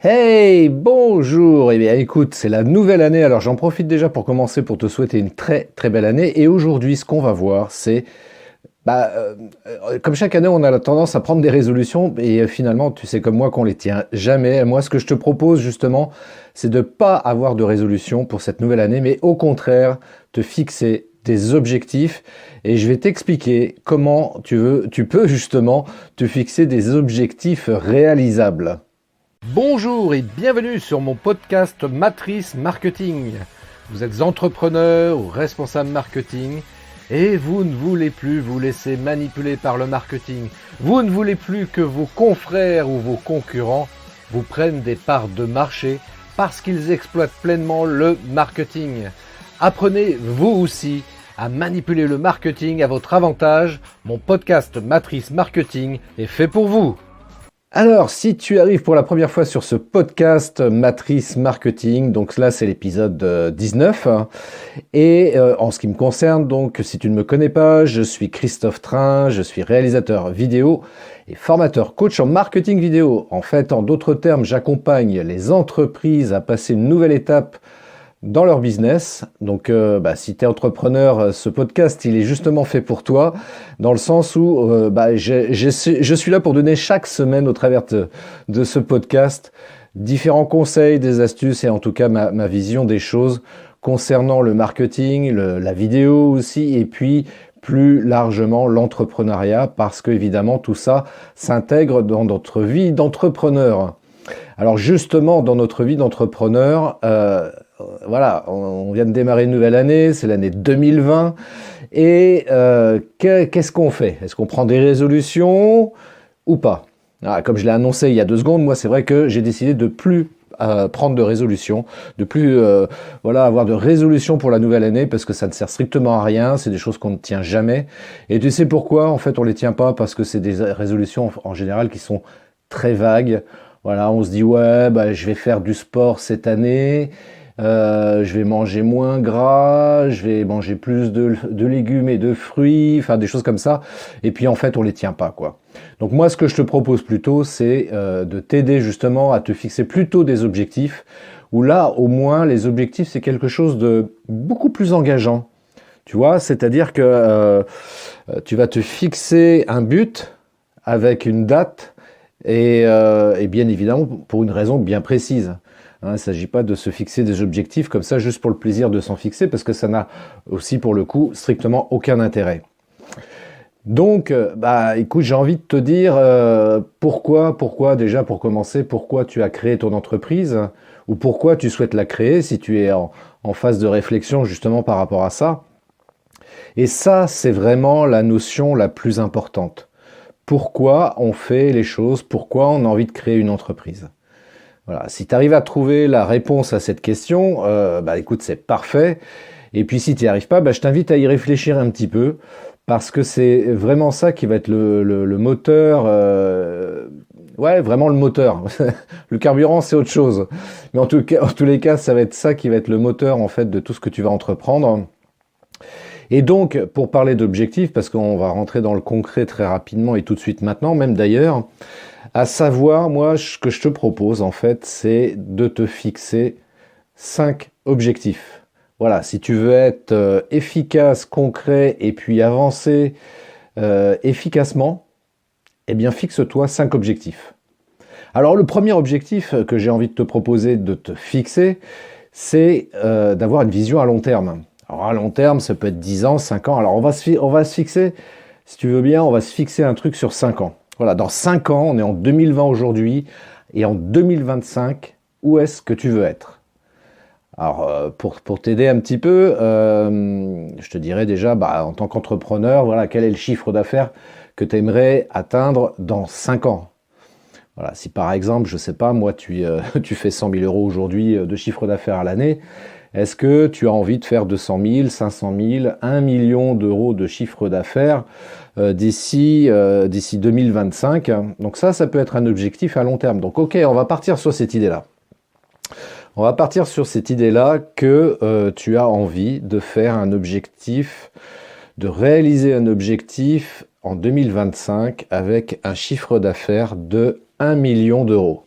Hey, bonjour! Eh bien, écoute, c'est la nouvelle année, alors j'en profite déjà pour commencer pour te souhaiter une très très belle année. Et aujourd'hui, ce qu'on va voir, c'est, comme chaque année, on a la tendance à prendre des résolutions et finalement, tu sais comme moi qu'on les tient jamais. Moi, ce que je te propose justement, c'est de pas avoir de résolution pour cette nouvelle année, mais au contraire, te fixer des objectifs et je vais t'expliquer comment tu peux justement te fixer des objectifs réalisables. Bonjour et bienvenue sur mon podcast Matrice Marketing. Vous êtes entrepreneur ou responsable marketing et vous ne voulez plus vous laisser manipuler par le marketing. Vous ne voulez plus que vos confrères ou vos concurrents vous prennent des parts de marché parce qu'ils exploitent pleinement le marketing. Apprenez vous aussi à manipuler le marketing à votre avantage. Mon podcast Matrice Marketing est fait pour vous. Alors, si tu arrives pour la première fois sur ce podcast Matrice Marketing, donc là c'est l'épisode 19, et en ce qui me concerne, donc si tu ne me connais pas, je suis Christophe Train, je suis réalisateur vidéo et formateur coach en marketing vidéo. En fait, en d'autres termes, j'accompagne les entreprises à passer une nouvelle étape dans leur business. Donc si tu es entrepreneur, ce podcast il est justement fait pour toi, dans le sens où je suis là pour donner chaque semaine au travers de ce podcast différents conseils, des astuces et en tout cas ma vision des choses concernant le marketing, la vidéo aussi, et puis plus largement l'entrepreneuriat, parce que évidemment tout ça s'intègre dans notre vie d'entrepreneur. Alors justement, dans notre vie d'entrepreneur, on vient de démarrer une nouvelle année, c'est l'année 2020, et qu'est-ce qu'on fait? Est-ce qu'on prend des résolutions ou pas? Comme je l'ai annoncé il y a 2 secondes, moi c'est vrai que j'ai décidé de plus prendre de résolutions, de plus avoir de résolutions pour la nouvelle année, parce que ça ne sert strictement à rien, c'est des choses qu'on ne tient jamais. Et tu sais pourquoi? En fait, on les tient pas parce que c'est des résolutions en général qui sont très vagues. Voilà, on se dit je vais faire du sport cette année, je vais manger moins gras, je vais manger plus de légumes et de fruits, enfin des choses comme ça. Et puis en fait, on les tient pas, quoi. Donc moi, ce que je te propose plutôt, c'est de t'aider justement à te fixer plutôt des objectifs, où là, au moins, les objectifs, c'est quelque chose de beaucoup plus engageant. Tu vois, c'est-à-dire que tu vas te fixer un but avec une date et bien évidemment pour une raison bien précise. Il ne s'agit pas de se fixer des objectifs comme ça juste pour le plaisir de s'en fixer, parce que ça n'a aussi pour le coup strictement aucun intérêt. Donc, écoute, j'ai envie de te dire pourquoi déjà pour commencer, pourquoi tu as créé ton entreprise ou pourquoi tu souhaites la créer si tu es en phase de réflexion justement par rapport à ça. Et ça, c'est vraiment la notion la plus importante. Pourquoi on fait les choses, pourquoi on a envie de créer une entreprise. Voilà, si tu arrives à trouver la réponse à cette question, écoute, c'est parfait. Et puis si tu n'y arrives pas, je t'invite à y réfléchir un petit peu, parce que c'est vraiment ça qui va être le moteur, vraiment le moteur. Le carburant, c'est autre chose. Mais en tous les cas, ça va être ça qui va être le moteur en fait de tout ce que tu vas entreprendre. Et donc, pour parler d'objectifs, parce qu'on va rentrer dans le concret très rapidement et tout de suite maintenant, même d'ailleurs, à savoir, moi, ce que je te propose, en fait, c'est de te fixer 5 objectifs. Voilà, si tu veux être efficace, concret et puis avancer efficacement, eh bien, fixe-toi 5 objectifs. Alors, le premier objectif que j'ai envie de te proposer de te fixer, c'est d'avoir une vision à long terme. Alors à long terme, ça peut être 10 ans, 5 ans. Alors on va se fixer, si tu veux bien, on va se fixer un truc sur 5 ans. Voilà, dans 5 ans, on est en 2020 aujourd'hui, et en 2025, où est-ce que tu veux être? Alors pour t'aider un petit peu, je te dirais déjà, en tant qu'entrepreneur, voilà, quel est le chiffre d'affaires que tu aimerais atteindre dans 5 ans? Voilà, si par exemple, je sais pas, moi tu fais 100 000 euros aujourd'hui de chiffre d'affaires à l'année, est-ce que tu as envie de faire 200 000, 500 000, 1 million d'euros de chiffre d'affaires d'ici 2025? Donc ça peut être un objectif à long terme. Donc ok, on va partir sur cette idée-là. On va partir sur cette idée-là que tu as envie de faire un objectif, de réaliser un objectif en 2025 avec un chiffre d'affaires de 1 million d'euros.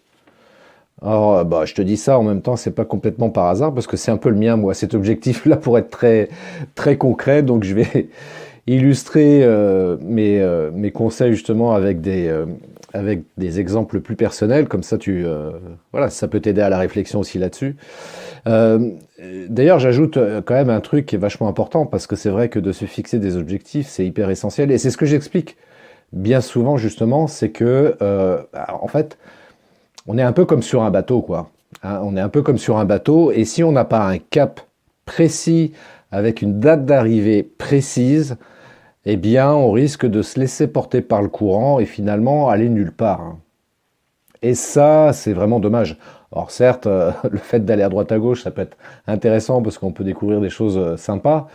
Alors, bah, je te dis ça en même temps, c'est pas complètement par hasard parce que c'est un peu le mien, moi, cet objectif-là pour être très, très concret. Donc, je vais illustrer mes conseils justement avec des exemples plus personnels. Comme ça, voilà, ça peut t'aider à la réflexion aussi là-dessus. Euh, D'ailleurs, j'ajoute quand même un truc qui est vachement important parce que c'est vrai que de se fixer des objectifs, c'est hyper essentiel. Et c'est ce que j'explique bien souvent justement, c'est que en fait, on est un peu comme sur un bateau, quoi. Hein, on est un peu comme sur un bateau, et si on n'a pas un cap précis avec une date d'arrivée précise, eh bien, on risque de se laisser porter par le courant et finalement aller nulle part. Hein. Et ça, c'est vraiment dommage. Alors certes, le fait d'aller à droite à gauche, ça peut être intéressant parce qu'on peut découvrir des choses sympas,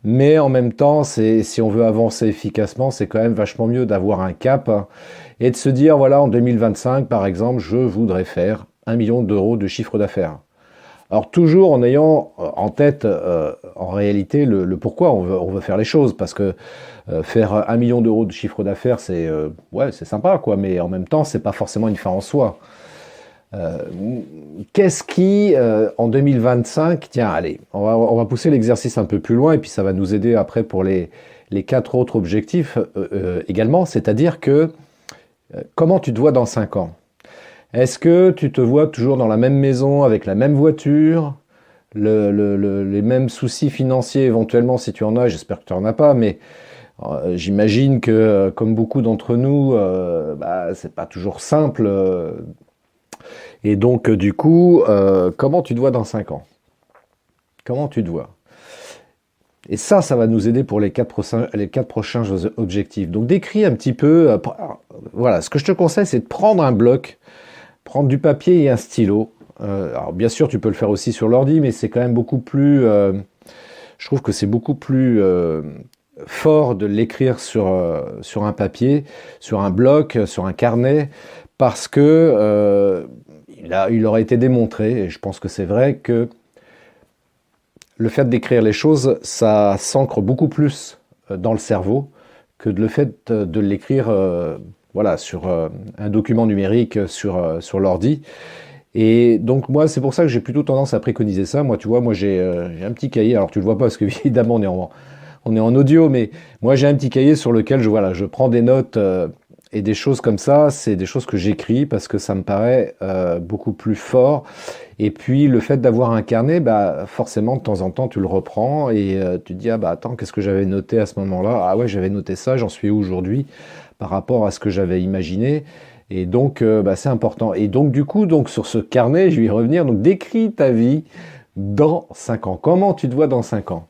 mais en même temps, si on veut avancer efficacement, c'est quand même vachement mieux d'avoir un cap et de se dire, voilà, en 2025, par exemple, je voudrais faire 1 million d'euros de chiffre d'affaires. Alors toujours en ayant en tête, en réalité, le pourquoi on veut faire les choses, parce que faire 1 million d'euros de chiffre d'affaires, c'est ouais, c'est sympa, quoi, mais en même temps, c'est pas forcément une fin en soi. Euh, Qu'est-ce qui, en 2025, tiens, allez, on va pousser l'exercice un peu plus loin et puis ça va nous aider après pour les quatre autres objectifs également, c'est-à-dire que comment tu te vois dans 5 ans? Est-ce que tu te vois toujours dans la même maison, avec la même voiture, les mêmes soucis financiers éventuellement si tu en as, j'espère que tu n'en as pas, mais j'imagine que comme beaucoup d'entre nous, bah, c'est pas toujours simple. Et donc, du coup, comment tu te vois dans 5 ans? Comment tu te vois? Et ça va nous aider pour les quatre prochains objectifs. Donc, décris un petit peu. Voilà, ce que je te conseille, c'est de prendre un bloc, prendre du papier et un stylo. Alors, bien sûr, tu peux le faire aussi sur l'ordi, mais c'est quand même beaucoup plus. Je trouve que c'est beaucoup plus fort de l'écrire sur un papier, sur un bloc, sur un carnet, parce que il aurait été démontré, et je pense que c'est vrai, que le fait d'écrire les choses, ça s'ancre beaucoup plus dans le cerveau que le fait de l'écrire voilà, sur un document numérique sur l'ordi. Et donc moi, c'est pour ça que j'ai plutôt tendance à préconiser ça. Moi, tu vois, moi j'ai un petit cahier. Alors tu le vois pas parce que évidemment on est en audio, mais moi j'ai un petit cahier sur lequel voilà, je prends des notes et des choses comme ça. C'est des choses que j'écris parce que ça me paraît beaucoup plus fort. Et puis le fait d'avoir un carnet, bah forcément de temps en temps tu le reprends et tu te dis ah bah attends, qu'est-ce que j'avais noté à ce moment-là? Ah ouais, j'avais noté ça, j'en suis où aujourd'hui par rapport à ce que j'avais imaginé. Et donc bah, c'est important. Et donc du coup, donc sur ce carnet, je vais y revenir. Donc décris ta vie dans 5 ans. Comment tu te vois dans 5 ans?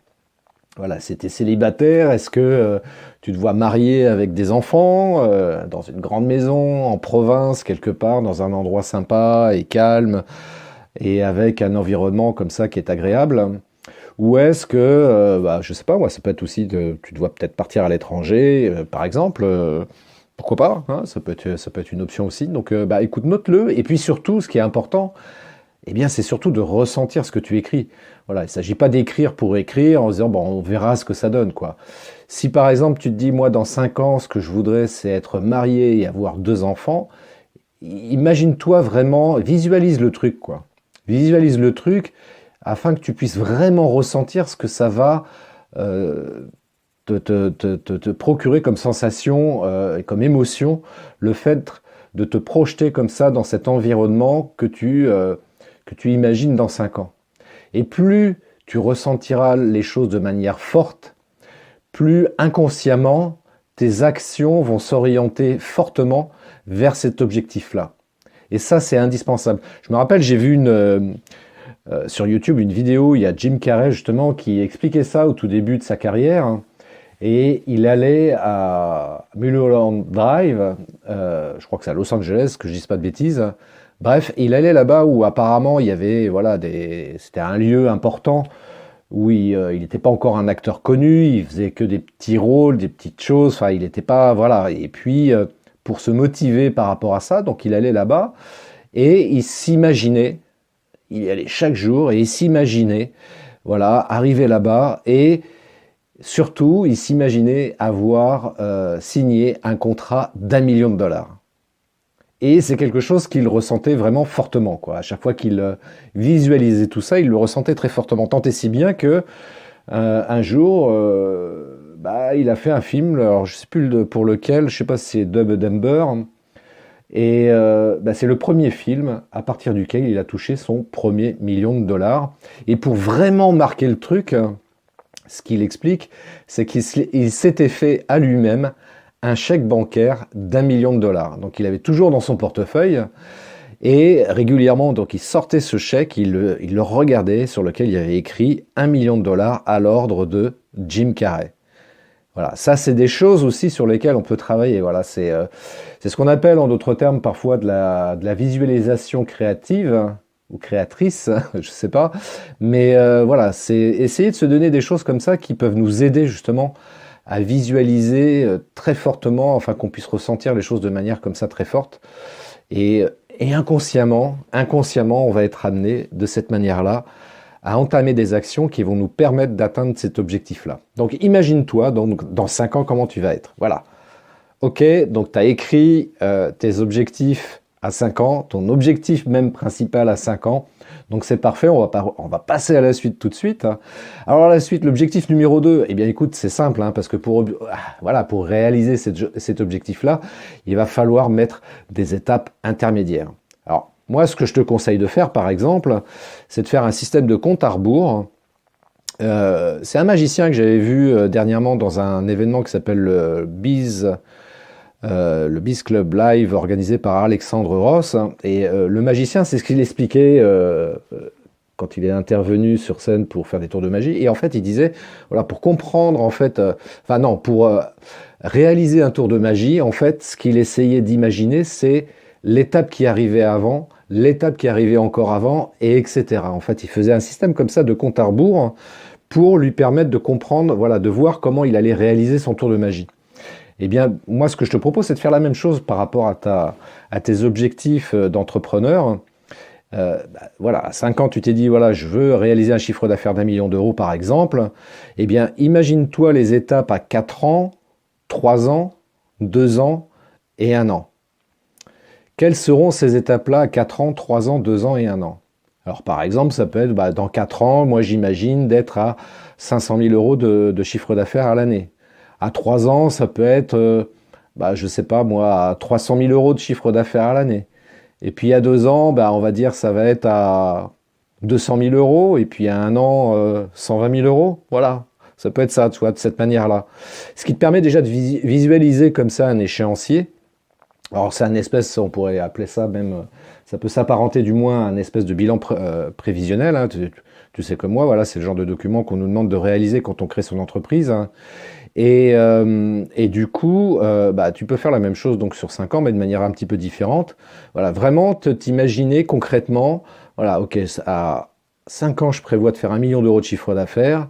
Voilà, c'était célibataire. Est-ce que tu te vois marié avec des enfants, dans une grande maison, en province, quelque part, dans un endroit sympa et calme, et avec un environnement comme ça qui est agréable? Ou est-ce que, bah, je sais pas, moi, ça peut être aussi, tu dois peut-être partir à l'étranger, par exemple. Pourquoi pas, hein, ça peut être une option aussi. Donc, bah, écoute, note-le. Et puis surtout, ce qui est important, eh bien, c'est surtout de ressentir ce que tu écris. Voilà, il ne s'agit pas d'écrire pour écrire en se disant, bon, on verra ce que ça donne, quoi. Si par exemple, tu te dis, moi, dans 5 ans, ce que je voudrais, c'est être marié et avoir 2 enfants, imagine-toi vraiment, visualise le truc, quoi. Visualise le truc afin que tu puisses vraiment ressentir ce que ça va euh, te procurer comme sensation et comme émotion, le fait de te projeter comme ça dans cet environnement que tu imagines dans 5 ans. Et plus tu ressentiras les choses de manière forte, plus inconsciemment tes actions vont s'orienter fortement vers cet objectif-là. Et ça, c'est indispensable. Je me rappelle, j'ai vu sur YouTube une vidéo, il y a Jim Carrey justement qui expliquait ça au tout début de sa carrière. Hein. Et il allait à Mulholland Drive, je crois que c'est à Los Angeles, que je dise pas de bêtises. Bref, il allait là-bas où apparemment il y avait, voilà, c'était un lieu important où il n'était pas encore un acteur connu, il faisait que des petits rôles, des petites choses, enfin il n'était pas, voilà. Et puis pour se motiver par rapport à ça, donc il allait là-bas et il s'imaginait, il y allait chaque jour et il s'imaginait, voilà, arriver là-bas et surtout, il s'imaginait avoir signé un contrat d'1 million de dollars. Et c'est quelque chose qu'il ressentait vraiment fortement, quoi. À chaque fois qu'il visualisait tout ça, il le ressentait très fortement. Tant et si bien que un jour, il a fait un film. Alors je sais plus pour lequel, je sais pas si c'est Dumb and Dumber. Et c'est le premier film à partir duquel il a touché son premier million de dollars. Et pour vraiment marquer le truc, ce qu'il explique, c'est qu'il s'était fait à lui-même un chèque bancaire d'1 million de dollars. Donc il avait toujours dans son portefeuille et régulièrement, donc il sortait ce chèque, il le regardait, sur lequel il y avait écrit 1 million de dollars à l'ordre de Jim Carrey. Voilà, ça c'est des choses aussi sur lesquelles on peut travailler. Voilà, c'est ce qu'on appelle en d'autres termes parfois de la visualisation créative ou créatrice, je sais pas. Mais voilà, c'est essayer de se donner des choses comme ça qui peuvent nous aider justement à visualiser très fortement, enfin qu'on puisse ressentir les choses de manière comme ça très forte. Et inconsciemment, on va être amené de cette manière-là à entamer des actions qui vont nous permettre d'atteindre cet objectif-là. Donc imagine-toi, dans 5 ans, comment tu vas être. Voilà. Ok, donc tu as écrit tes objectifs à 5 ans, ton objectif même principal à 5 ans. Donc c'est parfait, on va passer à la suite tout de suite. Alors la suite, l'objectif numéro 2, eh bien écoute, c'est simple, parce que pour réaliser cet objectif-là, il va falloir mettre des étapes intermédiaires. Alors moi, ce que je te conseille de faire, par exemple, c'est de faire un système de compte à rebours. C'est un magicien que j'avais vu dernièrement dans un événement qui s'appelle le Biz Club Live organisé par Alexandre Ross. Et le magicien, c'est ce qu'il expliquait quand il est intervenu sur scène pour faire des tours de magie. Et en fait, il disait, voilà, pour comprendre, en fait, pour réaliser un tour de magie, en fait, ce qu'il essayait d'imaginer, c'est l'étape qui arrivait avant, l'étape qui arrivait encore avant, et etc. En fait, il faisait un système comme ça de compte à rebours pour lui permettre de comprendre, voilà, de voir comment il allait réaliser son tour de magie. Eh bien, moi, ce que je te propose, c'est de faire la même chose par rapport à tes objectifs d'entrepreneur. Voilà, à 5 ans, tu t'es dit, voilà, je veux réaliser un chiffre d'affaires d'1 million d'euros, par exemple. Eh bien, imagine-toi les étapes à 4 ans, 3 ans, 2 ans et 1 an. Quelles seront ces étapes-là à 4 ans, 3 ans, 2 ans et 1 an? Alors, par exemple, ça peut être, dans 4 ans, moi, j'imagine d'être à 500 000 euros de chiffre d'affaires à l'année. À 3 ans, ça peut être, je sais pas moi, à 300 000 euros de chiffre d'affaires à l'année. Et puis à 2 ans, on va dire ça va être à 200 000 euros. Et puis à 1 an, 120 000 euros. Voilà, ça peut être ça, tu vois, de cette manière-là. Ce qui te permet déjà de visualiser comme ça un échéancier. Alors c'est un espèce, on pourrait appeler ça même, ça peut s'apparenter du moins à un espèce de bilan prévisionnel. Tu sais comme moi, voilà, c'est le genre de document qu'on nous demande de réaliser quand on crée son entreprise. Et du coup, tu peux faire la même chose donc sur 5 ans, mais de manière un petit peu différente. Voilà, vraiment t'imaginer concrètement, voilà, ok, à 5 ans, je prévois de faire 1 million d'euros de chiffre d'affaires,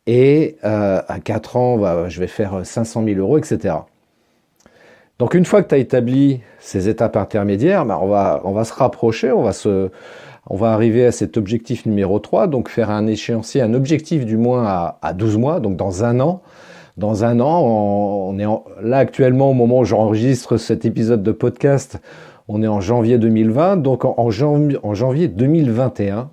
et à 4 ans, je vais faire 500 000 euros, etc. Donc une fois que tu as établi ces étapes intermédiaires, on va se rapprocher, on va arriver à cet objectif numéro 3, donc faire un échéancier, un objectif du moins à 12 mois, donc dans 1 an. Dans 1 an, on est là actuellement, au moment où j'enregistre cet épisode de podcast, on est en janvier 2020, donc en janvier 2021,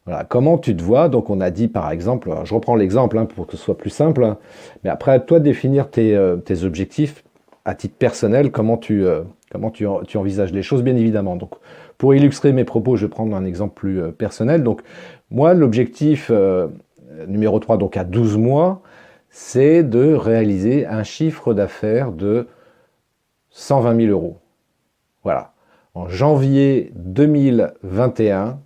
voilà, comment tu te vois? Donc on a dit par exemple, je reprends l'exemple pour que ce soit plus simple, mais après à toi de définir tes objectifs à titre personnel, comment tu envisages les choses, bien évidemment. Donc pour illustrer mes propos, je vais prendre un exemple plus personnel. Donc moi, l'objectif numéro 3, donc à 12 mois, c'est de réaliser un chiffre d'affaires de 120 000 euros. Voilà. En janvier 2021,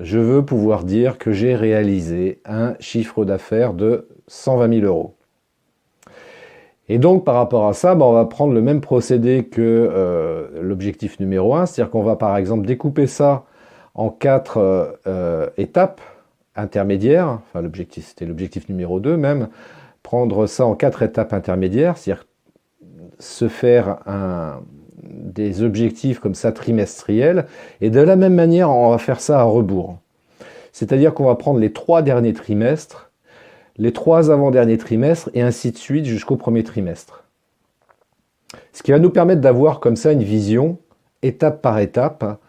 je veux pouvoir dire que j'ai réalisé un chiffre d'affaires de 120 000 euros. Et donc, par rapport à ça, on va prendre le même procédé que l'objectif numéro 1, c'est-à-dire qu'on va par exemple découper ça en 4 étapes intermédiaires, enfin c'était l'objectif numéro 2 même, prendre ça en 4 étapes intermédiaires, c'est-à-dire se faire des objectifs comme ça trimestriels, et de la même manière, on va faire ça à rebours. C'est-à-dire qu'on va prendre les 3 derniers trimestres, les 3 avant-derniers trimestres, et ainsi de suite jusqu'au premier trimestre. Ce qui va nous permettre d'avoir comme ça une vision étape par étape.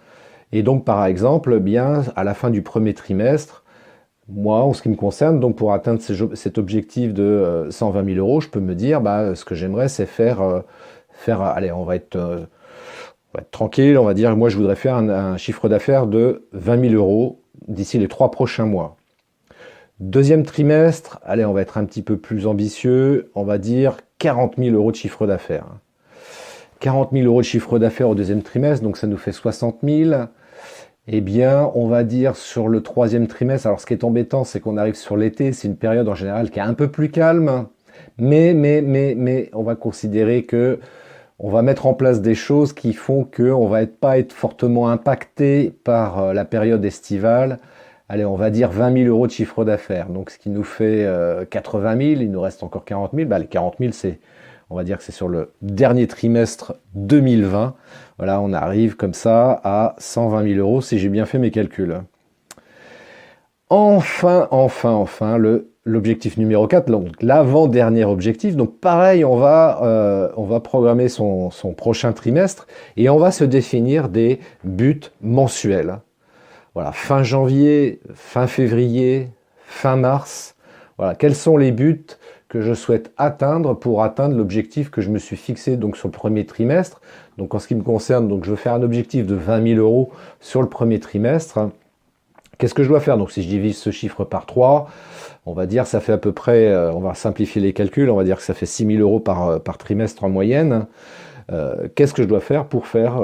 Et donc, par exemple, bien, à la fin du premier trimestre, moi, en ce qui me concerne, donc pour atteindre cet objectif de 120 000 euros, je peux me dire, bah, ce que j'aimerais, c'est allez, on va être tranquille, on va dire, moi, je voudrais faire un chiffre d'affaires de 20 000 euros d'ici les 3 prochains mois. Deuxième trimestre, allez, on va être un petit peu plus ambitieux, on va dire 40 000 euros de chiffre d'affaires. 40 000 euros de chiffre d'affaires au deuxième trimestre, donc ça nous fait 60 000. Eh bien, on va dire sur le troisième trimestre, alors ce qui est embêtant, c'est qu'on arrive sur l'été, c'est une période en général qui est un peu plus calme, mais, on va considérer que on va mettre en place des choses qui font qu'on va pas être fortement impacté par la période estivale. Allez, on va dire 20 000 euros de chiffre d'affaires. Donc, ce qui nous fait 80 000, il nous reste encore 40 000. Bah, les 40 000, on va dire que c'est sur le dernier trimestre 2020. Voilà, on arrive comme ça à 120 000 euros si j'ai bien fait mes calculs. Enfin, l'objectif numéro 4, donc l'avant-dernier objectif. Donc pareil, on va programmer son prochain trimestre et on va se définir des buts mensuels. Voilà, fin janvier, fin février, fin mars. Voilà, quels sont les buts que je souhaite atteindre pour atteindre l'objectif que je me suis fixé donc sur le premier trimestre. Donc en ce qui me concerne, donc je veux faire un objectif de 20 000 euros sur le premier trimestre. Qu'est-ce que je dois faire? Donc si je divise ce chiffre par 3, on va dire ça fait à peu près, on va simplifier les calculs, on va dire que ça fait 6 000 euros par trimestre en moyenne. Qu'est-ce que je dois faire pour faire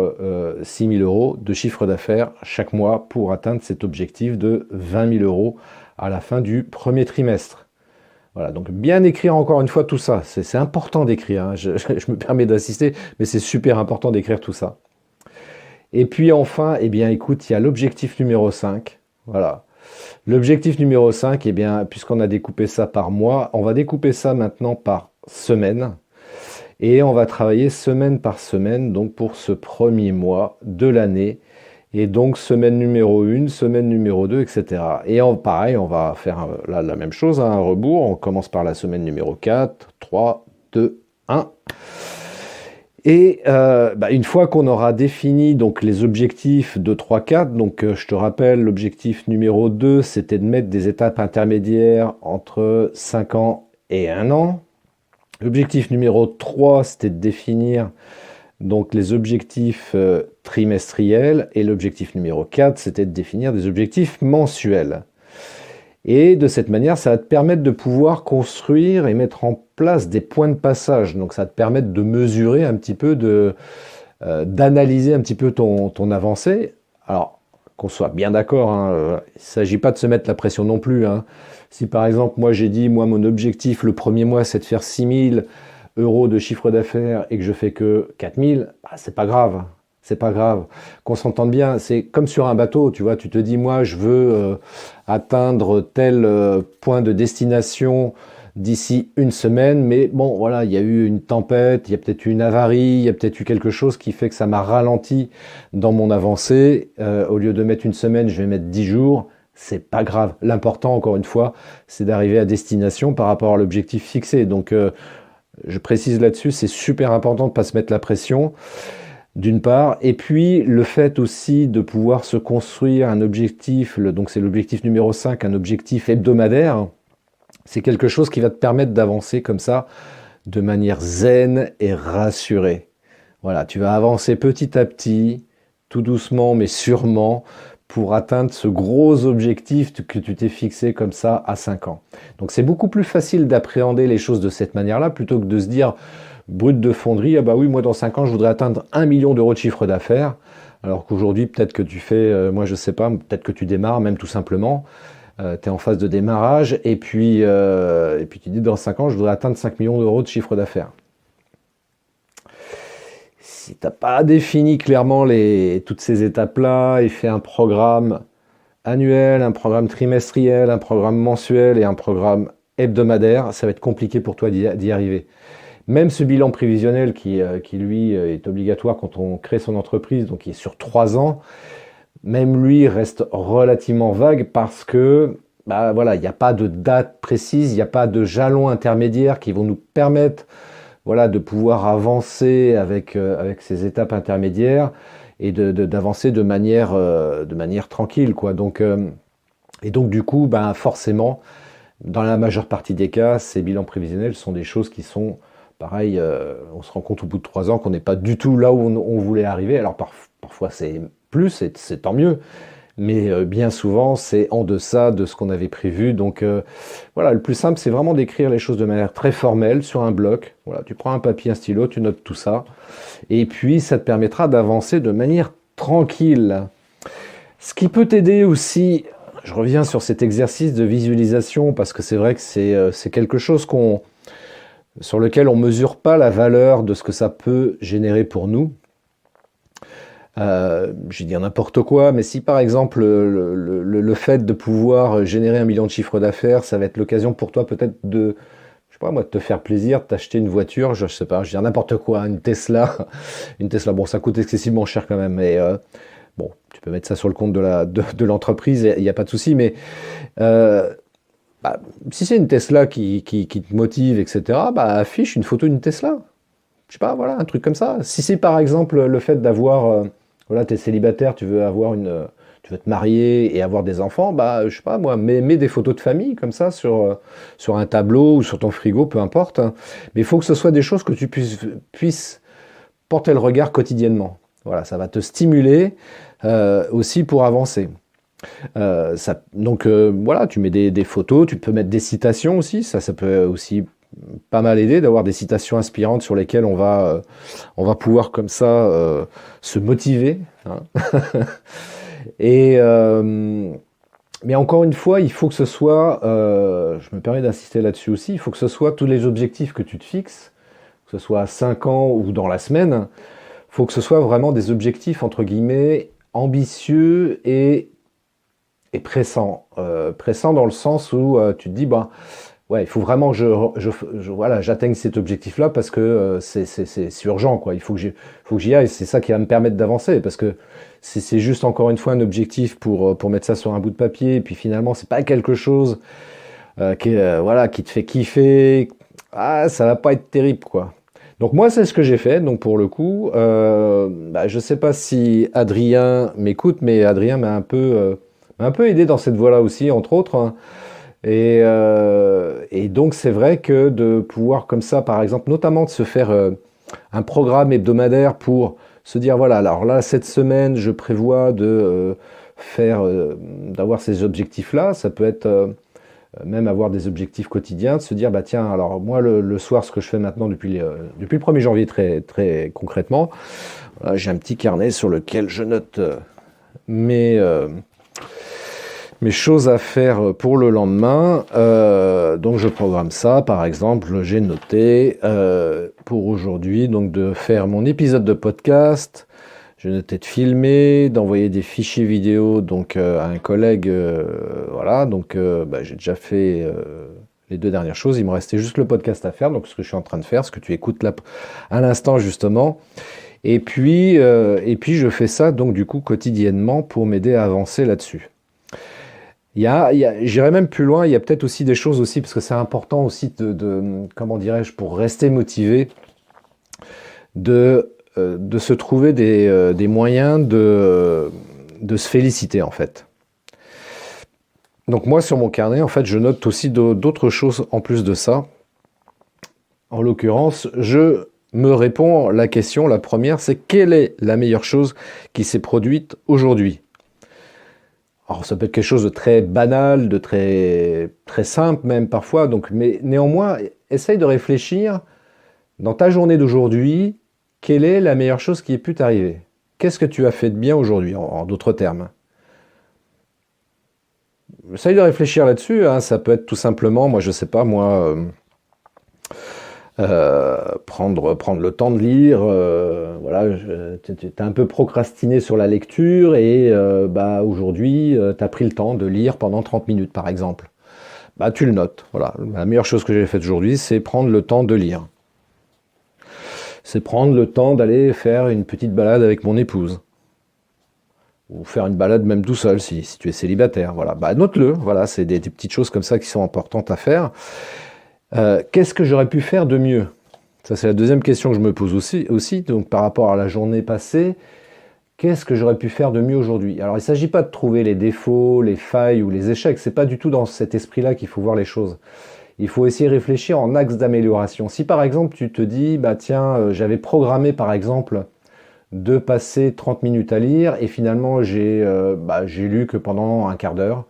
6 000 euros de chiffre d'affaires chaque mois pour atteindre cet objectif de 20 000 euros à la fin du premier trimestre? Voilà, donc bien écrire encore une fois tout ça. C'est important d'écrire, hein. Je me permets d'insister, mais c'est super important d'écrire tout ça. Et puis enfin, eh bien écoute, il y a l'objectif numéro 5. Voilà. L'objectif numéro 5, eh bien, puisqu'on a découpé ça par mois, on va découper ça maintenant par semaine. Et on va travailler semaine par semaine, donc pour ce premier mois de l'année. Et donc semaine numéro 1, semaine numéro 2, etc. Et pareil, on va faire là, la même chose, hein, un rebours. On commence par la semaine numéro 4, 3, 2, 1. Et une fois qu'on aura défini donc les objectifs de 3, 4, donc je te rappelle, l'objectif numéro 2, c'était de mettre des étapes intermédiaires entre 5 ans et 1 an. L'objectif numéro 3, c'était de définir donc les objectifs trimestriels, et l'objectif numéro 4, c'était de définir des objectifs mensuels. Et de cette manière, ça va te permettre de pouvoir construire et mettre en place des points de passage. Donc ça va te permettre de mesurer un petit peu, d'analyser un petit peu ton avancée. Alors, qu'on soit bien d'accord, hein, il ne s'agit pas de se mettre la pression non plus, hein. Si par exemple, moi j'ai dit, mon objectif le premier mois, c'est de faire 6 000 euros de chiffre d'affaires et que je fais que 4 000, bah, c'est pas grave. C'est pas grave. Qu'on s'entende bien, c'est comme sur un bateau, tu vois, tu te dis, moi, je veux atteindre tel point de destination d'ici une semaine, mais bon, voilà, il y a eu une tempête, il y a peut-être eu une avarie, il y a peut-être eu quelque chose qui fait que ça m'a ralenti dans mon avancée. Au lieu de mettre une semaine, je vais mettre 10 jours. C'est pas grave. L'important, encore une fois, c'est d'arriver à destination par rapport à l'objectif fixé. Donc, je précise là-dessus, c'est super important de ne pas se mettre la pression, d'une part. Et puis, le fait aussi de pouvoir se construire un objectif, donc c'est l'objectif numéro 5, un objectif hebdomadaire, c'est quelque chose qui va te permettre d'avancer comme ça, de manière zen et rassurée. Voilà, tu vas avancer petit à petit, tout doucement mais sûrement, pour atteindre ce gros objectif que tu t'es fixé comme ça à 5 ans. Donc c'est beaucoup plus facile d'appréhender les choses de cette manière-là, plutôt que de se dire, brut de fonderie, ah bah oui, moi dans 5 ans, je voudrais atteindre 1 million d'euros de chiffre d'affaires, alors qu'aujourd'hui, peut-être que tu fais, moi je sais pas, peut-être que tu démarres même tout simplement, tu es en phase de démarrage, et puis tu dis, dans 5 ans, je voudrais atteindre 5 millions d'euros de chiffre d'affaires. Si tu n'as pas défini clairement toutes ces étapes-là et fait un programme annuel, un programme trimestriel, un programme mensuel et un programme hebdomadaire, ça va être compliqué pour toi d'y arriver. Même ce bilan prévisionnel qui lui est obligatoire quand on crée son entreprise, donc qui est sur 3 ans, même lui reste relativement vague parce que voilà, il n'y a pas de date précise, il n'y a pas de jalons intermédiaires qui vont nous permettre voilà, de pouvoir avancer avec ces étapes intermédiaires et d'avancer de manière tranquille, quoi. Et donc du coup, ben, forcément, dans la majeure partie des cas, ces bilans prévisionnels sont des choses qui sont, pareil, on se rend compte au bout de 3 ans qu'on n'est pas du tout là où on voulait arriver. Alors parfois c'est plus, et c'est tant mieux, mais bien souvent c'est en deçà de ce qu'on avait prévu. Donc voilà, le plus simple c'est vraiment d'écrire les choses de manière très formelle sur un bloc. Voilà, tu prends un papier, un stylo, tu notes tout ça, et puis ça te permettra d'avancer de manière tranquille. Ce qui peut t'aider aussi, je reviens sur cet exercice de visualisation parce que c'est vrai que c'est quelque chose sur lequel on mesure pas la valeur de ce que ça peut générer pour nous. Je vais dire n'importe quoi, mais si par exemple le fait de pouvoir générer 1 million de chiffre d'affaires, ça va être l'occasion pour toi peut-être je sais pas moi, de te faire plaisir, de t'acheter une voiture, je sais pas, je vais dire n'importe quoi, une Tesla, bon ça coûte excessivement cher quand même, mais bon, tu peux mettre ça sur le compte de l'entreprise, il n'y a pas de souci, mais euh, bah, si c'est une Tesla qui te motive, etc., bah, affiche une photo d'une Tesla. Je sais pas, voilà, un truc comme ça. Si c'est par exemple le fait d'avoir, voilà, t'es célibataire, tu veux te marier et avoir des enfants, bah, je sais pas moi, mets des photos de famille comme ça sur un tableau ou sur ton frigo, peu importe, hein. Mais il faut que ce soit des choses que tu puisses porter le regard quotidiennement. Voilà, ça va te stimuler aussi pour avancer. Donc voilà, tu mets des photos, tu peux mettre des citations aussi, ça peut aussi pas mal aider d'avoir des citations inspirantes sur lesquelles on va pouvoir comme ça se motiver, hein. Et mais encore une fois, il faut que ce soit, je me permets d'insister là-dessus aussi, il faut que ce soit tous les objectifs que tu te fixes, que ce soit à 5 ans ou dans la semaine, il faut que ce soit vraiment des objectifs entre guillemets ambitieux et pressants. Pressants dans le sens où tu te dis, bah, ouais, il faut vraiment que voilà, j'atteigne cet objectif-là parce que c'est urgent, quoi. Faut que j'y aille. C'est ça qui va me permettre d'avancer parce que c'est juste encore une fois un objectif pour mettre ça sur un bout de papier et puis finalement c'est pas quelque chose voilà, qui te fait kiffer. Ah, ça va pas être terrible, quoi. Donc moi c'est ce que j'ai fait. Donc pour le coup, bah, je sais pas si Adrien m'écoute, mais Adrien m'a un peu aidé dans cette voie-là aussi, entre autres, hein. Et donc c'est vrai que de pouvoir comme ça, par exemple, notamment de se faire un programme hebdomadaire pour se dire, voilà, alors là, cette semaine, je prévois d'avoir ces objectifs-là. Ça peut être même avoir des objectifs quotidiens, de se dire, bah tiens, alors moi, le soir, ce que je fais maintenant depuis le 1er janvier, très, très concrètement, voilà, j'ai un petit carnet sur lequel je note mes choses à faire pour le lendemain. Donc je programme ça, par exemple, j'ai noté pour aujourd'hui donc de faire mon épisode de podcast. J'ai noté de filmer, d'envoyer des fichiers vidéo donc à un collègue. Voilà, donc bah, j'ai déjà fait les 2 dernières choses. Il me restait juste le podcast à faire, donc ce que je suis en train de faire, ce que tu écoutes là à l'instant justement. Et puis je fais ça donc du coup quotidiennement pour m'aider à avancer là-dessus. J'irais même plus loin, il y a peut-être aussi des choses aussi, parce que c'est important aussi comment dirais-je, pour rester motivé, de se trouver des moyens de se féliciter en fait. Donc moi sur mon carnet, en fait, je note aussi d'autres choses en plus de ça. En l'occurrence, je me réponds la question, la première, c'est quelle est la meilleure chose qui s'est produite aujourd'hui ? Alors ça peut être quelque chose de très banal, de très, très simple même parfois, donc, mais néanmoins, essaye de réfléchir dans ta journée d'aujourd'hui, quelle est la meilleure chose qui ait pu t'arriver ? Qu'est-ce que tu as fait de bien aujourd'hui, en d'autres termes ? Essaye de réfléchir là-dessus, hein. Ça peut être tout simplement, moi je sais pas, prendre le temps de lire, voilà, tu as un peu procrastiné sur la lecture et bah, aujourd'hui, tu as pris le temps de lire pendant 30 minutes par exemple. Bah, tu le notes, voilà. La meilleure chose que j'ai faite aujourd'hui, c'est prendre le temps de lire. C'est prendre le temps d'aller faire une petite balade avec mon épouse. Ou faire une balade même tout seul si tu es célibataire. Voilà. Bah, note-le, voilà, c'est des petites choses comme ça qui sont importantes à faire. Qu'est-ce que j'aurais pu faire de mieux ? Ça, c'est la deuxième question que je me pose aussi. Donc, par rapport à la journée passée, qu'est-ce que j'aurais pu faire de mieux aujourd'hui? Alors, il ne s'agit pas de trouver les défauts, les failles ou les échecs. C'est pas du tout dans cet esprit-là qu'il faut voir les choses. Il faut essayer de réfléchir en axe d'amélioration. Si par exemple tu te dis, bah tiens, j'avais programmé par exemple de passer 30 minutes à lire et finalement j'ai lu que pendant un quart d'heure.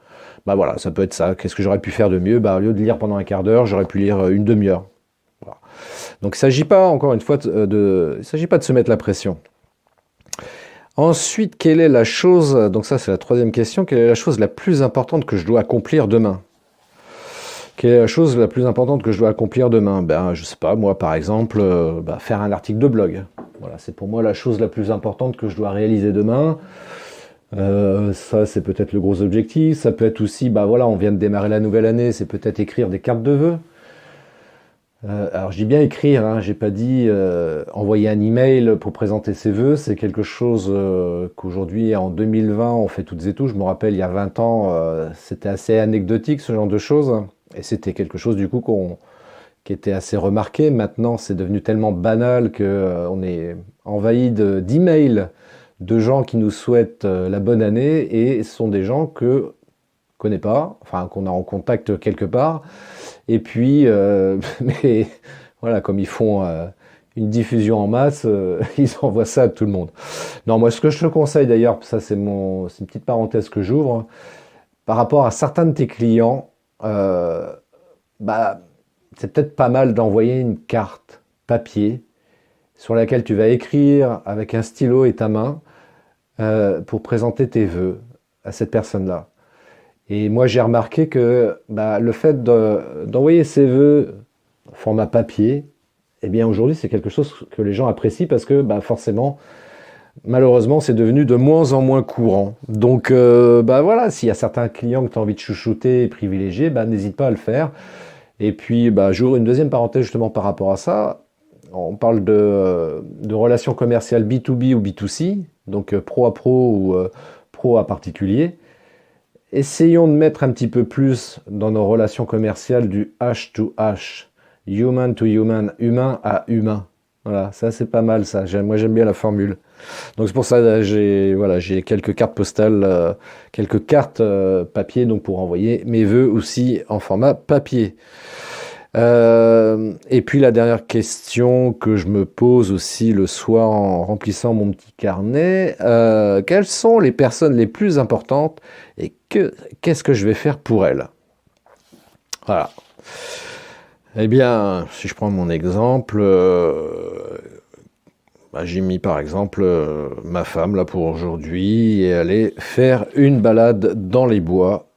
Bah voilà, ça peut être ça. Qu'est-ce que j'aurais pu faire de mieux? Bah au lieu de lire pendant un quart d'heure, j'aurais pu lire une demi-heure. Voilà. Donc il ne s'agit pas, encore une fois, il s'agit pas de se mettre la pression. Ensuite, quelle est la chose, donc ça c'est la troisième question, quelle est la chose la plus importante que je dois accomplir demain? Quelle est la chose la plus importante que je dois accomplir demain? Ben, je sais pas, moi par exemple, faire un article de blog. Voilà, c'est pour moi la chose la plus importante que je dois réaliser demain. Ça, c'est peut-être le gros objectif. Ça peut être aussi, bah voilà, on vient de démarrer la nouvelle année, c'est peut-être écrire des cartes de vœux. Alors, je dis bien écrire, hein, j'ai pas dit envoyer un email pour présenter ses vœux. C'est quelque chose qu'aujourd'hui, en 2020, on fait toutes et tous. Je me rappelle, il y a 20 ans, c'était assez anecdotique, ce genre de choses. Et c'était quelque chose, du coup, qui était assez remarqué. Maintenant, c'est devenu tellement banal que on est envahi d'emails de gens qui nous souhaitent la bonne année et ce sont des gens que connaît pas, enfin qu'on a en contact quelque part. Et puis, mais voilà, comme ils font une diffusion en masse, ils envoient ça à tout le monde. Non, moi, ce que je te conseille d'ailleurs, ça c'est une petite parenthèse que j'ouvre, par rapport à certains de tes clients, bah, c'est peut-être pas mal d'envoyer une carte papier sur laquelle tu vas écrire avec un stylo et ta main pour présenter tes vœux à cette personne-là. Et moi, j'ai remarqué que le fait d'envoyer ses vœux en format papier, eh bien aujourd'hui, c'est quelque chose que les gens apprécient parce que forcément, malheureusement, c'est devenu de moins en moins courant. Donc, voilà, s'il y a certains clients que tu as envie de chouchouter et privilégier, n'hésite pas à le faire. Et puis, j'ouvre une deuxième parenthèse justement par rapport à ça. On parle de relations commerciales B2B ou B2C, donc pro à pro ou pro à particulier. Essayons de mettre un petit peu plus dans nos relations commerciales du H to H, human to human, humain à humain. Voilà, ça c'est pas mal ça. Moi j'aime bien la formule. Donc c'est pour ça j'ai quelques cartes postales, quelques cartes papier donc pour envoyer mes vœux aussi en format papier. Et puis la dernière question que je me pose aussi le soir en remplissant mon petit carnet, quelles sont les personnes les plus importantes et qu'est-ce que je vais faire pour elles? Voilà. Eh bien, si je prends mon exemple, j'ai mis par exemple ma femme là pour aujourd'hui et aller faire une balade dans les bois.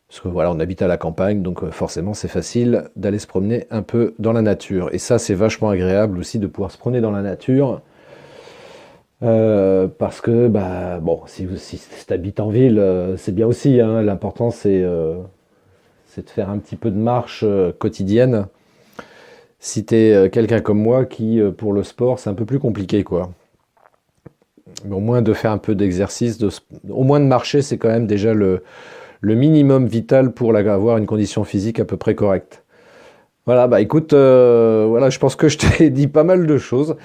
Parce que voilà, on habite à la campagne, donc forcément c'est facile d'aller se promener un peu dans la nature. Et ça, c'est vachement agréable aussi de pouvoir se promener dans la nature. Parce que, si tu habites en ville, c'est bien aussi, hein. L'important, c'est de faire un petit peu de marche quotidienne. Si tu es quelqu'un comme moi qui, pour le sport, c'est un peu plus compliqué, quoi. Mais au moins de faire un peu d'exercice, au moins de marcher, c'est quand même déjà le minimum vital pour avoir une condition physique à peu près correcte. Voilà, écoute, je pense que je t'ai dit pas mal de choses.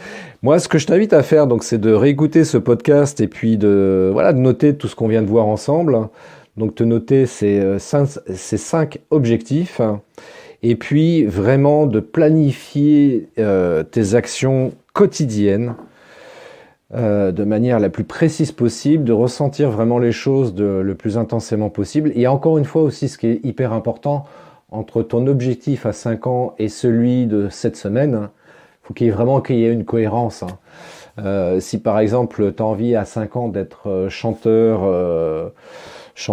Moi, ce que je t'invite à faire, donc, c'est de réécouter ce podcast et puis de noter tout ce qu'on vient de voir ensemble. Donc, te noter ces 5 objectifs et puis vraiment de planifier tes actions quotidiennes de manière la plus précise possible, de ressentir vraiment les choses le plus intensément possible. Et encore une fois aussi, ce qui est hyper important, entre ton objectif à 5 ans et celui de cette semaine, faut qu'il y ait une cohérence. Si par exemple, tu as envie à 5 ans d'être chanteur, je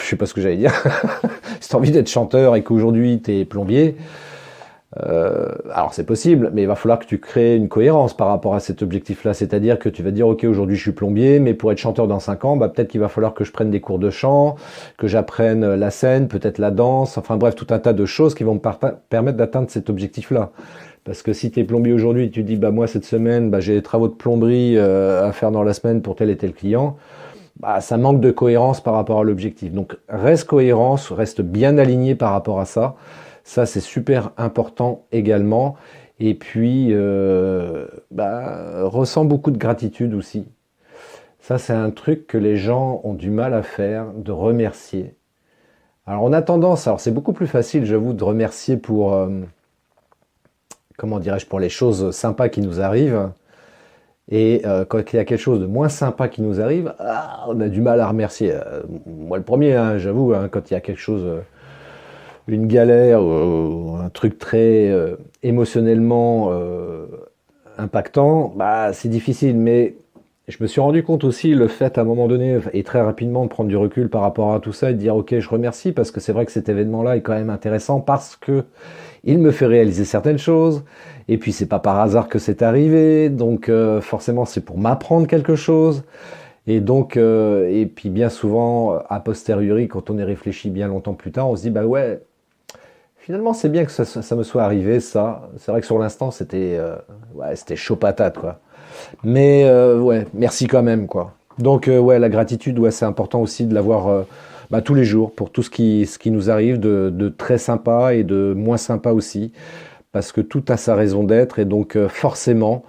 sais pas ce que j'allais dire, si tu as envie d'être chanteur et qu'aujourd'hui tu es plombier, alors c'est possible, mais il va falloir que tu crées une cohérence par rapport à cet objectif-là. C'est-à-dire que tu vas dire, ok, aujourd'hui je suis plombier, mais pour être chanteur dans 5 ans, peut-être qu'il va falloir que je prenne des cours de chant, que j'apprenne la scène, peut-être la danse, enfin bref, tout un tas de choses qui vont me permettre d'atteindre cet objectif-là. Parce que si tu es plombier aujourd'hui, tu dis, moi cette semaine, j'ai des travaux de plomberie à faire dans la semaine pour tel et tel client, ça manque de cohérence par rapport à l'objectif. Donc reste cohérence, reste bien aligné par rapport à ça. Ça, c'est super important également. Et puis, ressent beaucoup de gratitude aussi. Ça, c'est un truc que les gens ont du mal à faire, de remercier. Alors, on a tendance, alors c'est beaucoup plus facile, j'avoue, de remercier pour, comment dirais-je, pour les choses sympas qui nous arrivent. Et quand il y a quelque chose de moins sympa qui nous arrive, on a du mal à remercier. Moi, le premier, hein, j'avoue, hein, quand il y a quelque chose, une galère, un truc très émotionnellement impactant, bah, c'est difficile. Mais je me suis rendu compte aussi le fait à un moment donné et très rapidement de prendre du recul par rapport à tout ça et de dire ok, je remercie parce que c'est vrai que cet événement-là est quand même intéressant parce que il me fait réaliser certaines choses et puis c'est pas par hasard que c'est arrivé, donc forcément c'est pour m'apprendre quelque chose. Et donc et puis bien souvent a posteriori quand on y réfléchit bien longtemps plus tard, on se dit bah ouais, finalement c'est bien que ça me soit arrivé ça. C'est vrai que sur l'instant c'était ouais, c'était chaud patate quoi. Mais ouais, merci quand même, quoi. Donc ouais, la gratitude, ouais, c'est important aussi de l'avoir tous les jours pour tout ce qui nous arrive de très sympa et de moins sympa aussi, parce que tout a sa raison d'être et donc forcément,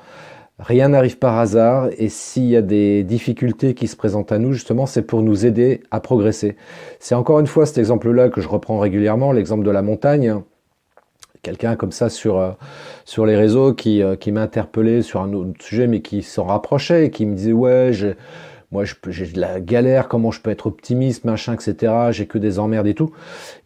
rien n'arrive par hasard et s'il y a des difficultés qui se présentent à nous, justement, c'est pour nous aider à progresser. C'est encore une fois cet exemple-là que je reprends régulièrement, l'exemple de la montagne. Quelqu'un comme ça sur les réseaux qui m'a interpellé sur un autre sujet mais qui s'en rapprochait et qui me disait ouais j'ai de la galère, comment je peux être optimiste, machin, etc. J'ai que des emmerdes et tout.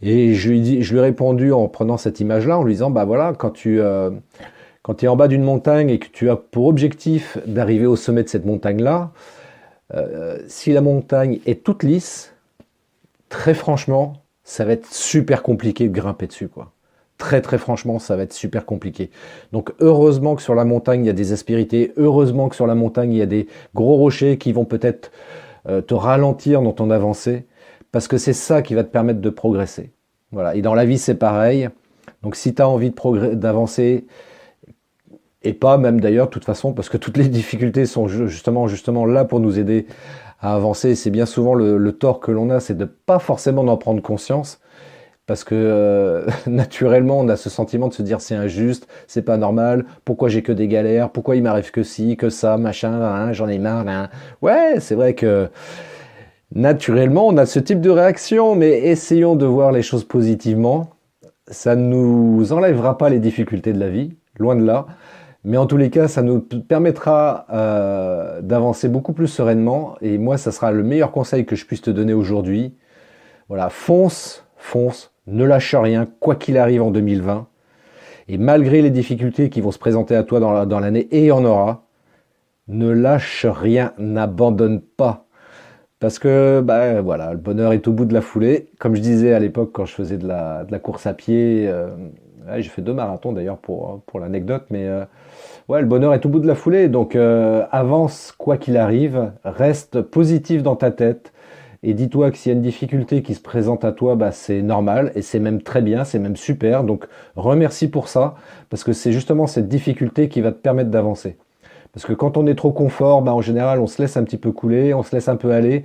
Et je lui ai répondu en prenant cette image-là, en lui disant bah voilà, quand tu es en bas d'une montagne et que tu as pour objectif d'arriver au sommet de cette montagne-là, si la montagne est toute lisse, très franchement, ça va être super compliqué de grimper dessus, quoi. Très très franchement, ça va être super compliqué. Donc heureusement que sur la montagne, il y a des aspérités. Heureusement que sur la montagne, il y a des gros rochers qui vont peut-être te ralentir dans ton avancée. Parce que c'est ça qui va te permettre de progresser. Voilà. Et dans la vie, c'est pareil. Donc si tu as envie d'avancer, et pas même d'ailleurs, de toute façon, parce que toutes les difficultés sont justement là pour nous aider à avancer. C'est bien souvent le tort que l'on a, c'est de pas forcément en prendre conscience. Parce que naturellement, on a ce sentiment de se dire c'est injuste, c'est pas normal, pourquoi j'ai que des galères, pourquoi il m'arrive que ci, que ça, machin, hein, j'en ai marre. Hein. Ouais, c'est vrai que naturellement, on a ce type de réaction, mais essayons de voir les choses positivement. Ça ne nous enlèvera pas les difficultés de la vie, loin de là. Mais en tous les cas, ça nous permettra d'avancer beaucoup plus sereinement. Et moi, ça sera le meilleur conseil que je puisse te donner aujourd'hui. Voilà, fonce, ne lâche rien, quoi qu'il arrive en 2020. Et malgré les difficultés qui vont se présenter à toi dans l'année, et il y en aura, ne lâche rien, n'abandonne pas. Parce que voilà, le bonheur est au bout de la foulée. Comme je disais à l'époque quand je faisais de la course à pied, j'ai fait 2 marathons d'ailleurs pour l'anecdote, mais ouais, le bonheur est au bout de la foulée. Donc avance quoi qu'il arrive, reste positif dans ta tête. Et dis-toi que s'il y a une difficulté qui se présente à toi, c'est normal et c'est même très bien, c'est même super. Donc remercie pour ça, parce que c'est justement cette difficulté qui va te permettre d'avancer. Parce que quand on est trop confort, en général, on se laisse un petit peu couler, on se laisse un peu aller,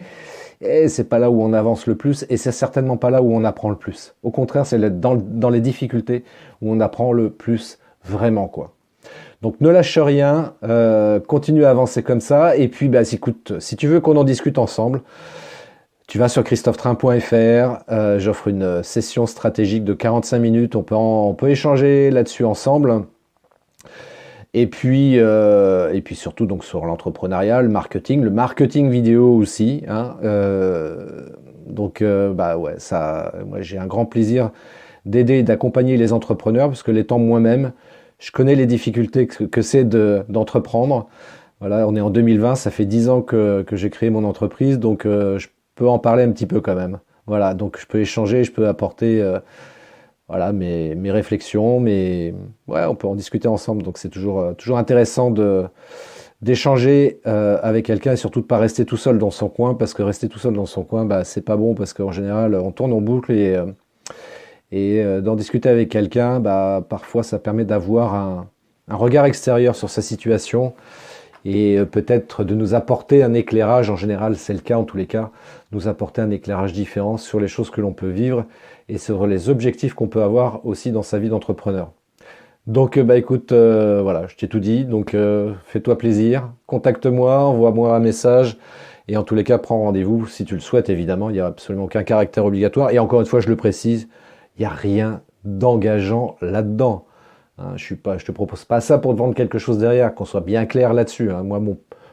et c'est pas là où on avance le plus, et c'est certainement pas là où on apprend le plus. Au contraire, c'est dans les difficultés où on apprend le plus vraiment, quoi. Donc ne lâche rien, continue à avancer comme ça, et puis écoute, si tu veux qu'on en discute ensemble, tu vas sur christophetrain.fr, j'offre une session stratégique de 45 minutes, on peut échanger là-dessus ensemble. Et puis surtout donc sur l'entrepreneuriat, le marketing vidéo aussi. Hein, ouais, ça, moi j'ai un grand plaisir d'aider et d'accompagner les entrepreneurs parce que l'étant moi-même, je connais les difficultés que c'est d'entreprendre. Voilà, on est en 2020, ça fait 10 ans que j'ai créé mon entreprise, donc je peux en parler un petit peu quand même. Voilà, donc je peux échanger, je peux apporter voilà, mes réflexions, mais ouais, on peut en discuter ensemble. Donc c'est toujours intéressant d'échanger avec quelqu'un et surtout de pas rester tout seul dans son coin, parce que rester tout seul dans son coin, c'est pas bon, parce qu'en général on tourne en boucle et d'en discuter avec quelqu'un, parfois ça permet d'avoir un regard extérieur sur sa situation et peut-être de nous apporter un éclairage, en général c'est le cas en tous les cas, nous apporter un éclairage différent sur les choses que l'on peut vivre et sur les objectifs qu'on peut avoir aussi dans sa vie d'entrepreneur. Donc, écoute, voilà, je t'ai tout dit. Donc, fais-toi plaisir, contacte-moi, envoie-moi un message. Et en tous les cas, prends rendez-vous si tu le souhaites, évidemment. Il n'y a absolument aucun caractère obligatoire. Et encore une fois, je le précise, il n'y a rien d'engageant là-dedans. Hein, je te propose pas ça pour te vendre quelque chose derrière, qu'on soit bien clair là-dessus. Hein. Moi,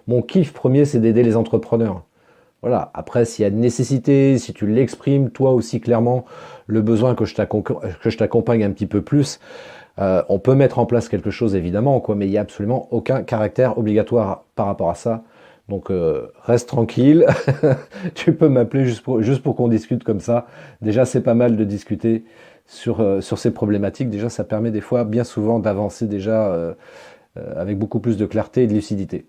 mon kiff premier, c'est d'aider les entrepreneurs. Voilà. Après, s'il y a nécessité, si tu l'exprimes toi aussi clairement, le besoin que je t'accompagne un petit peu plus, on peut mettre en place quelque chose évidemment, quoi, mais il n'y a absolument aucun caractère obligatoire par rapport à ça. Donc reste tranquille, tu peux m'appeler juste pour qu'on discute comme ça. Déjà c'est pas mal de discuter sur ces problématiques. Déjà ça permet des fois, bien souvent, d'avancer déjà avec beaucoup plus de clarté et de lucidité.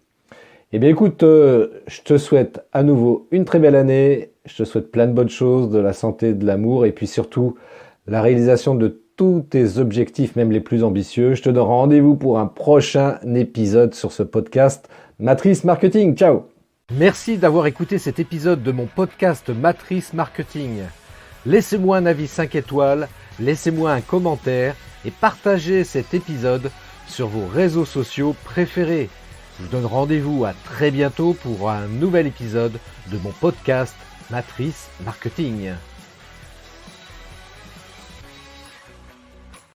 Eh bien écoute, je te souhaite à nouveau une très belle année, je te souhaite plein de bonnes choses, de la santé, de l'amour et puis surtout la réalisation de tous tes objectifs, même les plus ambitieux. Je te donne rendez-vous pour un prochain épisode sur ce podcast Matrice Marketing. Ciao! Merci d'avoir écouté cet épisode de mon podcast Matrice Marketing. Laissez-moi un avis 5 étoiles, laissez-moi un commentaire et partagez cet épisode sur vos réseaux sociaux préférés. Je vous donne rendez-vous à très bientôt pour un nouvel épisode de mon podcast Matrice Marketing.